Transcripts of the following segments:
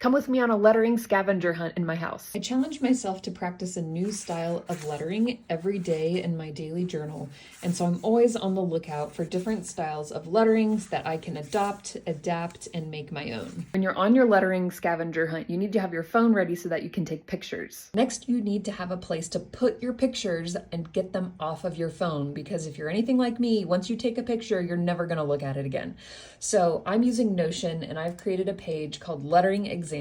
Come with me on a lettering scavenger hunt in my house. I challenge myself to practice a new style of lettering every day in my daily journal, and so I'm always on the lookout for different styles of letterings that I can adopt, adapt, and make my own. When you're on your lettering scavenger hunt, you need to have your phone ready so that you can take pictures. Next, you need to have a place to put your pictures and get them off of your phone, because if you're anything like me, once you take a picture, you're never going to look at it again. So I'm using Notion, and I've created a page called Lettering Examples.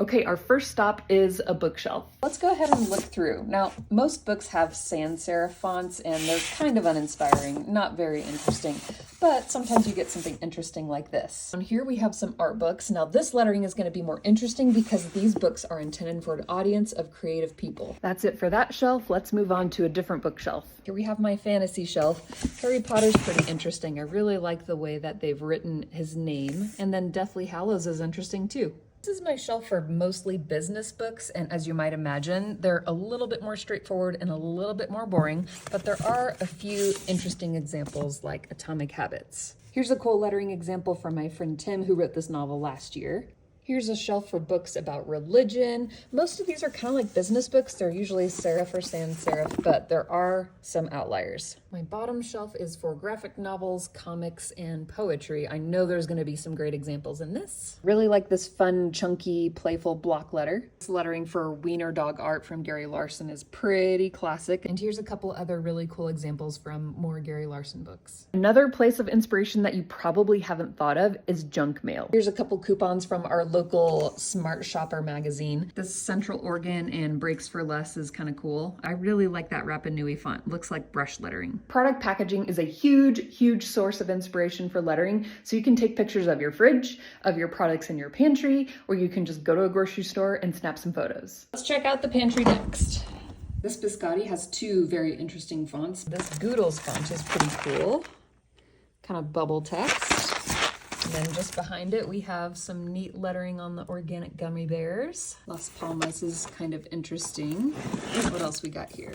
Okay, our first stop is a bookshelf. Let's go ahead and look through. Now, most books have sans serif fonts, and they're kind of uninspiring, not very interesting, but sometimes you get something interesting like this. And here we have some art books. Now, this lettering is going to be more interesting because these books are intended for an audience of creative people. That's it for that shelf. Let's move on to a different bookshelf. Here we have my fantasy shelf. Harry Potter's pretty interesting. I really like the way that they've written his name, and then Deathly Hallows is interesting too. This is my shelf for mostly business books, and as you might imagine, they're a little bit more straightforward and a little bit more boring, but there are a few interesting examples like Atomic Habits. Here's a cool lettering example from my friend Tim, who wrote this novel last year. Here's a shelf for books about religion. Most of these are kind of like business books. They're usually serif or sans serif, but there are some outliers. My bottom shelf is for graphic novels, comics, and poetry. I know there's going to be some great examples in this. Really like this fun, chunky, playful block letter. This lettering for wiener dog art from Gary Larson is pretty classic. And here's a couple other really cool examples from more Gary Larson books. Another place of inspiration that you probably haven't thought of is junk mail. Here's a couple coupons from our local Smart Shopper magazine. This Central Oregon and Breaks for Less is kind of cool. I really like that Rapa Nui font. Looks like brush lettering. Product packaging is a huge source of inspiration for lettering. So you can take pictures of your fridge, of your products in your pantry, or you can just go to a grocery store and snap some photos. Let's check out the pantry next. This Biscotti has two very interesting fonts. This Goodles font is pretty cool. Kind of bubble text. And then just behind it, we have some neat lettering on the organic gummy bears. Las Palmas is kind of interesting. What else we got here?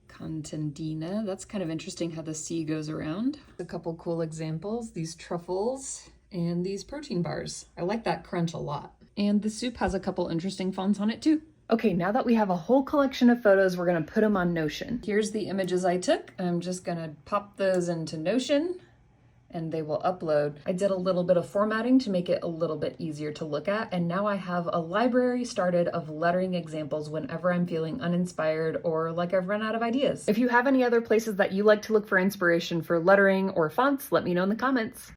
Contandina. That's kind of interesting how the C goes around. A couple cool examples. These truffles and these protein bars. I like that crunch a lot. And the soup has a couple interesting fonts on it too. Okay, now that we have a whole collection of photos, we're gonna put them on Notion. Here's the images I took. I'm just gonna pop those into Notion and they will upload. I did a little bit of formatting to make it a little bit easier to look at, and now I have a library started of lettering examples whenever I'm feeling uninspired or like I've run out of ideas. If you have any other places that you like to look for inspiration for lettering or fonts, let me know in the comments.